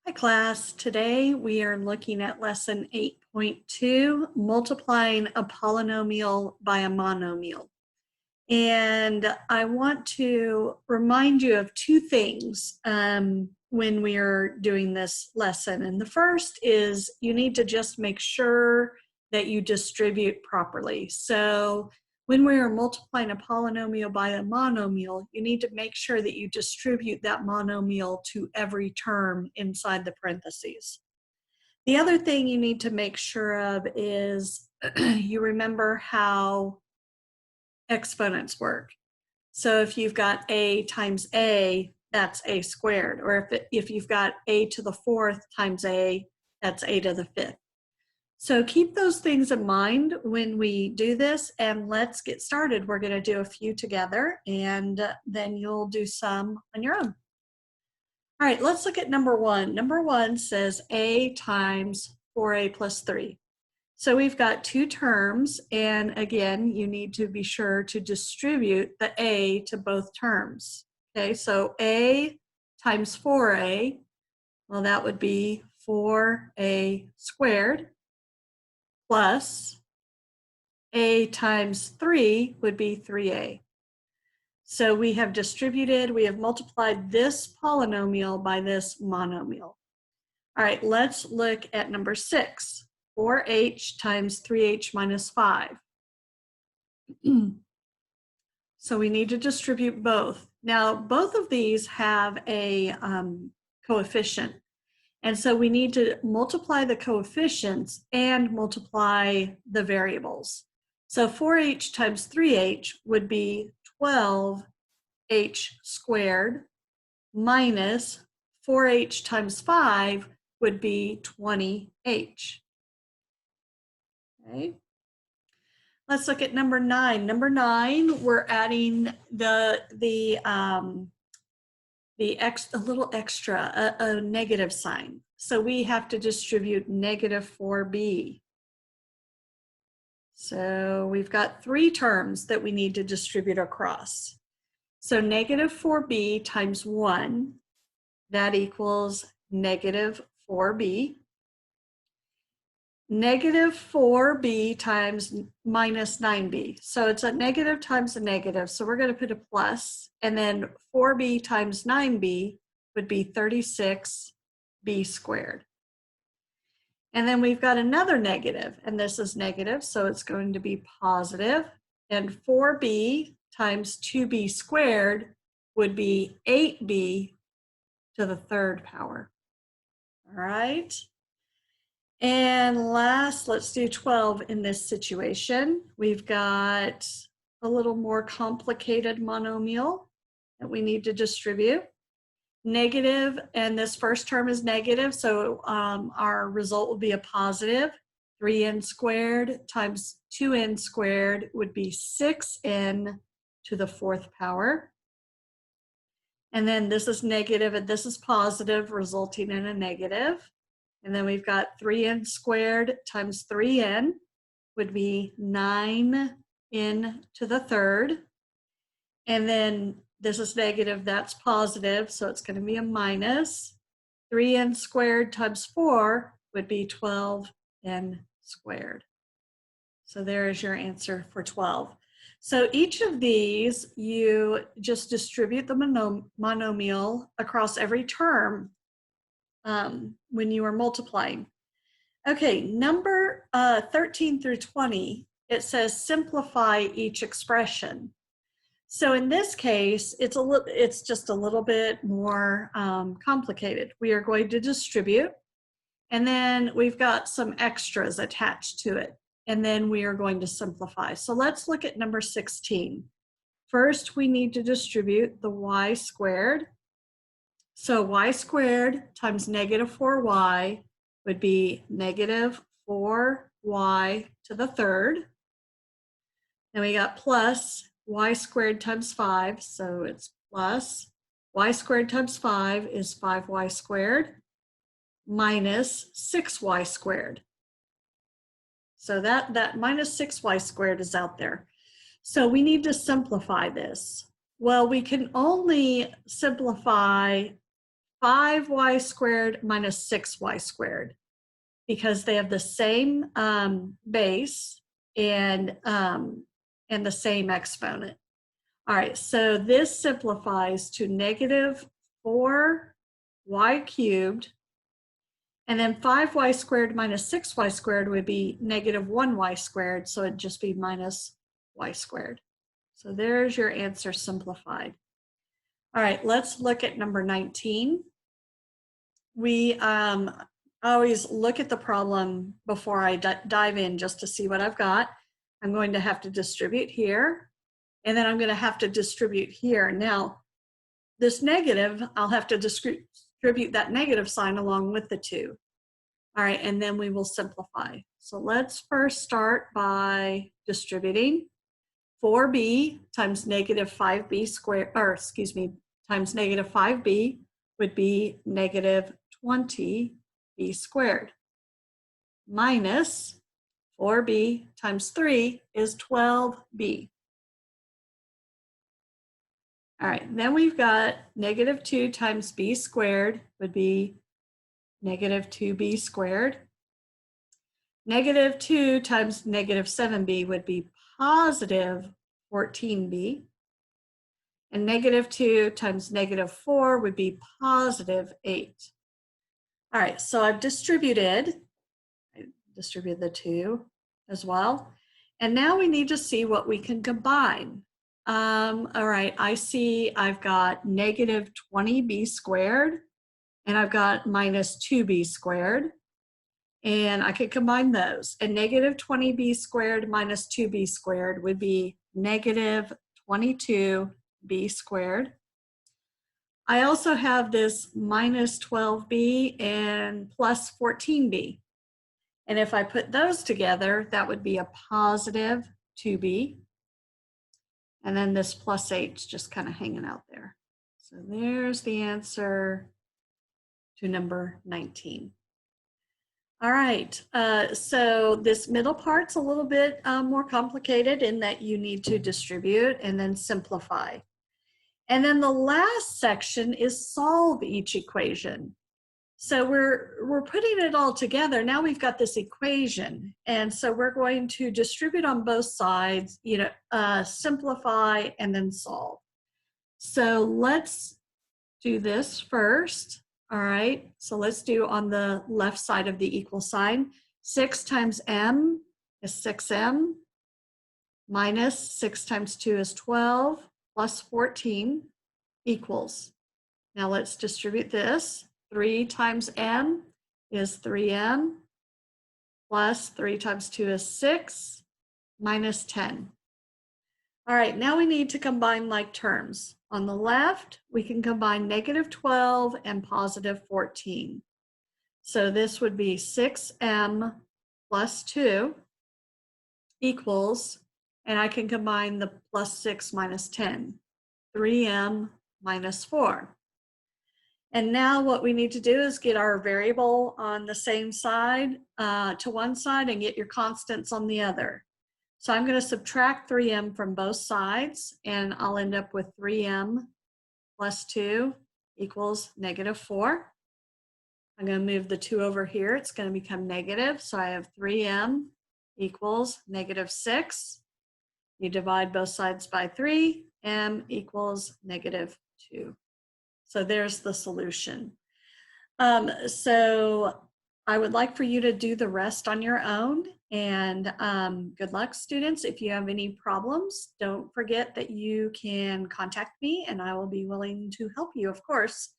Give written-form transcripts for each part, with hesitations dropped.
Hi class, today we are looking at lesson 8.2, multiplying a polynomial by a monomial. And I want to remind you of two things when we are doing this lesson. And the first is you need to just make sure that you distribute properly. So when we are multiplying a polynomial by a monomial, you need to make sure that you distribute that monomial to every term inside the parentheses. The other thing you need to make sure of is you remember how exponents work. So if you've got a times a, that's a squared. Or if you've got a to the fourth times a, that's a to the fifth. So keep those things in mind when we do this, and let's get started. We're going to do a few together, and then you'll do some on your own. All right, let's look at number one. Number one says a times 4a plus 3. So we've got two terms, and again, you need to be sure to distribute the a to both terms. Okay, so a times 4a, well, that would be 4a squared, plus a times 3 would be 3a. So we have distributed, we have multiplied this polynomial by this monomial. All right, let's look at number 6. 4h times 3h minus 5. So we need to distribute both. Now, both of these have a coefficient. And so we need to multiply the coefficients and multiply the variables. So 4h times 3h would be 12h squared minus 4h times 5 would be 20h. Okay. Let's look at number 9. Number 9, we're adding a little extra, a negative sign. So we have to distribute negative 4b. So we've got three terms that we need to distribute across. So negative 4b times 1, that equals negative 4b. Negative 4b times minus 9b. So it's a negative times a negative. So we're going to put a plus, and then 4b times 9b would be 36b squared. And then we've got another negative, and this is negative, so it's going to be positive. And 4b times 2b squared would be 8b to the third power. All right. And last, let's do 12 in this situation. We've got a little more complicated monomial that we need to distribute. Negative, and this first term is negative, so our result will be a positive. 3n squared times 2n squared would be 6n to the fourth power. And then this is negative and this is positive, resulting in a negative. And then we've got 3n squared times 3n would be 9n to the third. And then this is negative, that's positive, so it's going to be a minus. 3n squared times 4 would be 12n squared. So there is your answer for 12. So each of these, you just distribute the monomial across every term when you are multiplying. Okay, number 13 through 20, it says simplify each expression. So in this case, it's just a little bit more complicated. We are going to distribute, and then we've got some extras attached to it, and then we are going to simplify. So let's look at number 16. First, we need to distribute the y squared. So y squared times negative 4y would be negative 4y to the third. Then we got plus y squared times 5, so it's plus y squared times 5 is 5y squared minus 6y squared. So that minus 6y squared is out there. So we need to simplify this. Well, we can only simplify 5y squared minus 6y squared, because they have the same base and the same exponent. All right, so this simplifies to negative 4y cubed, and then 5y squared minus 6y squared would be negative 1y squared, so it'd just be minus y squared. So there's your answer simplified. All right, let's look at number 19. We always look at the problem before I dive in just to see what I've got. I'm going to have to distribute here, and then I'm going to have to distribute here. Now, this negative, I'll have to distribute that negative sign along with the 2. All right, and then we will simplify. So let's first start by distributing. 4b times negative 5b squared, or excuse me, times negative 5b would be negative 20b squared, minus 4b times 3 is 12b. All right, then we've got negative 2 times b squared would be negative 2b squared. Negative 2 times negative 7b would be positive 14b. And negative 2 times negative 4 would be positive 8. All right, so I've distributed. I distributed the 2 as well. And now we need to see what we can combine. All right, I see I've got negative 20b squared, and I've got minus 2b squared. And I could combine those. And negative 20b squared minus 2b squared would be negative 22b squared. I also have this minus 12b and plus 14b. And if I put those together, that would be a positive 2b. And then this plus 8 is just kind of hanging out there. So there's the answer to number 19. All right, so this middle part's a little bit more complicated in that you need to distribute and then simplify. And then the last section is solve each equation. So we're putting it all together. Now we've got this equation. And so we're going to distribute on both sides, simplify and then solve. So let's do this first. All right, so let's do on the left side of the equal sign. 6 times m is 6m, minus 6 times 2 is 12, plus 14 equals. Now let's distribute this. 3 times m is 3m, plus 3 times 2 is 6, minus 10. All right, now we need to combine like terms. On the left, we can combine negative 12 and positive 14. So this would be 6m plus 2 equals, and I can combine the plus 6 minus 10, 3m minus 4. And now what we need to do is get our variable on the same side to one side and get your constants on the other. So I'm going to subtract 3m from both sides, and I'll end up with 3m plus 2 equals negative 4. I'm going to move the 2 over here. It's going to become negative. So I have 3m equals negative 6. You divide both sides by 3, m equals negative 2. So there's the solution. So I would like for you to do the rest on your own, and good luck, students. If you have any problems, don't forget that you can contact me and I will be willing to help you, of course.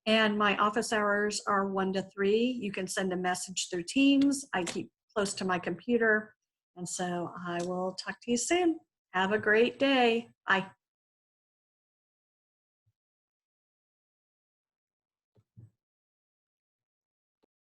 And my office hours are 1 to 3. You can send a message through Teams. I keep close to my computer, and so I will talk to you soon. Have a great day. Bye.